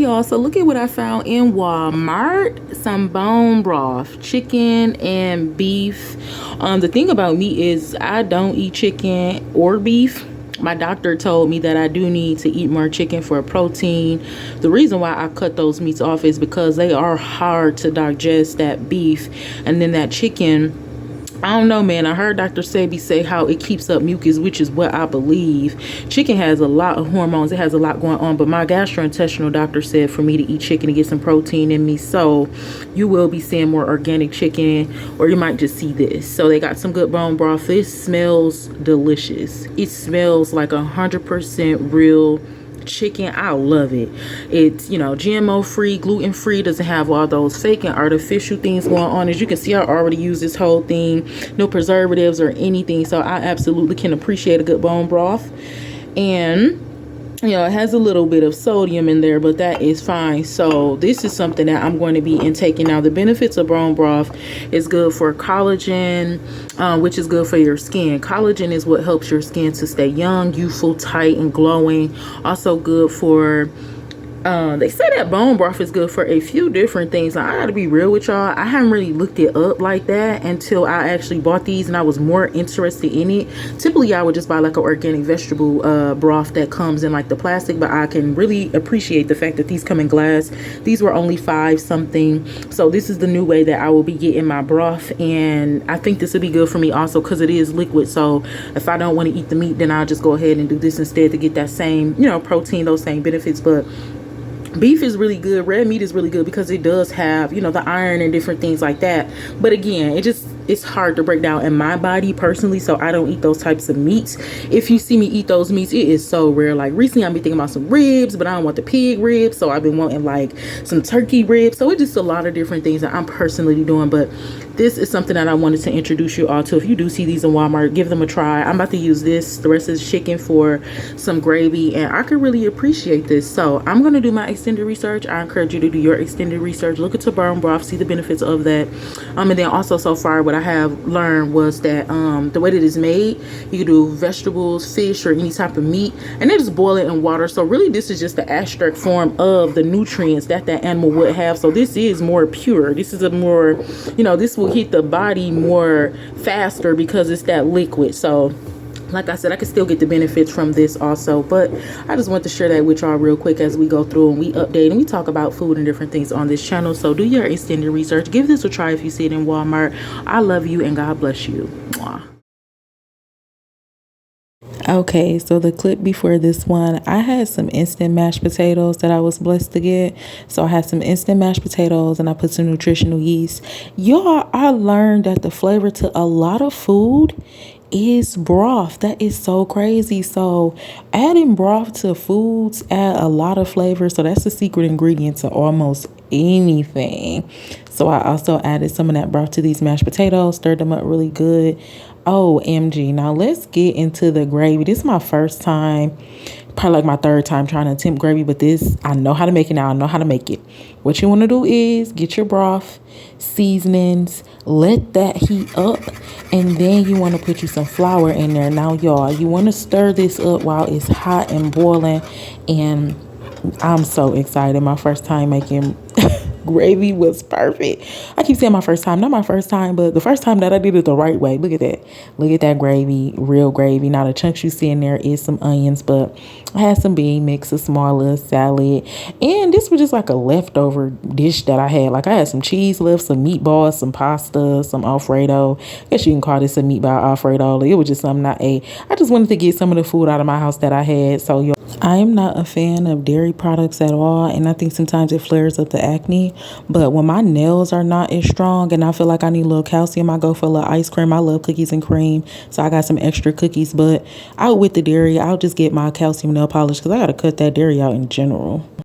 y'all, so look at what I found in Walmart. Some bone broth, chicken and beef. The thing about me is I don't eat chicken or beef. My doctor told me that I do need to eat more chicken for protein. The reason why I cut those meats off is because they are hard to digest, that beef. And then that chicken, I don't know, man. I heard Dr. Sebi say how it keeps up mucus, which is what I believe. Chicken has a lot of hormones. It has a lot going on. But my gastrointestinal doctor said for me to eat chicken to get some protein in me. So you will be seeing more organic chicken, or you might just see this. So they got some good bone broth. This smells delicious. It smells like 100% real chicken. I love it. It's, you know, GMO free, gluten free, doesn't have all those fake and artificial things going on. As you can see, I already use this whole thing, no preservatives or anything, so I absolutely can appreciate a good bone broth. And you know, it has a little bit of sodium in there, but that is fine. So this is something that I'm going to be intaking. Now, the benefits of bone broth is good for collagen, which is good for your skin. Collagen is what helps your skin to stay young, youthful, tight, and glowing. Also good for they say that bone broth is good for a few different things. Now, I gotta be real with y'all, I haven't really looked it up like that until I actually bought these and I was more interested in it. Typically I would just buy like an organic vegetable broth that comes in like the plastic, but I can really appreciate the fact that these come in glass. These were only $5 something, so this is the new way that I will be getting my broth, and I think this would be good for me also because it is liquid. So if I don't want to eat the meat, then I'll just go ahead and do this instead to get that same, you know, protein, those same benefits. But beef is really good. Red meat is really good because it does have, you know, the iron and different things like that. But again, it's hard to break down in my body personally, so I don't eat those types of meats. If you see me eat those meats, it is so rare. Like recently I've been thinking about some ribs, but I don't want the pig ribs, so I've been wanting like some turkey ribs. So it's just a lot of different things that I'm personally doing. But this is something that I wanted to introduce you all to. If you do see these in Walmart, give them a try. I'm about to use this, the rest of the chicken, for some gravy, and I could really appreciate this. So I'm going to do my extended research. I encourage you to do your extended research. Look into bone broth, see the benefits of that. And then also, so far, what I have learned was that the way that it's made, you can do vegetables, fish, or any type of meat, and they just boil it in water. So really, this is just the extract form of the nutrients that that animal would have. So this is more pure. This is a more, you know, this will hit the body more faster because it's that liquid. So like I said, I can still get the benefits from this also, but I just want to share that with y'all real quick as we go through and we update and we talk about food and different things on this channel. So do your extended research. Give this a try if you see it in Walmart. I love you and God bless you. Mwah. Okay, so the clip before this one, I had some instant mashed potatoes that I was blessed to get. So I had some instant mashed potatoes and I put some nutritional yeast. Y'all, I learned that the flavor to a lot of food is broth. That is so crazy. So adding broth to foods add a lot of flavor. So that's the secret ingredient to almost anything. So I also added some of that broth to these mashed potatoes, stirred them up really good. OMG. Now let's get into the gravy. This is my first time, probably like my third time trying to attempt gravy, but this, I know how to make it now. I know how to make it. What you want to do is get your broth, seasonings, let that heat up, and then you want to put you some flour in there. Now, y'all, you want to stir this up while it's hot and boiling, and I'm so excited. My first time making gravy was perfect. I keep saying my first time, not my first time, but the first time that I did it the right way. Look at that. Look at that gravy, real gravy. Now the chunks you see in there is some onions, but I had some bean mix, a small little salad, and this was just like a leftover dish that I had. Like I had some cheese left, some meatballs, some pasta, some Alfredo. I guess you can call this a meatball Alfredo. It was just something I ate. I just wanted to get some of the food out of my house that I had. So I am not a fan of dairy products at all, and I think sometimes it flares up the acne. But when my nails are not as strong and I feel like I need a little calcium, I go for a little ice cream. I love cookies and cream, so I got some extra cookies. But out with the dairy, I'll just get my calcium nail polish because I got to cut that dairy out in general.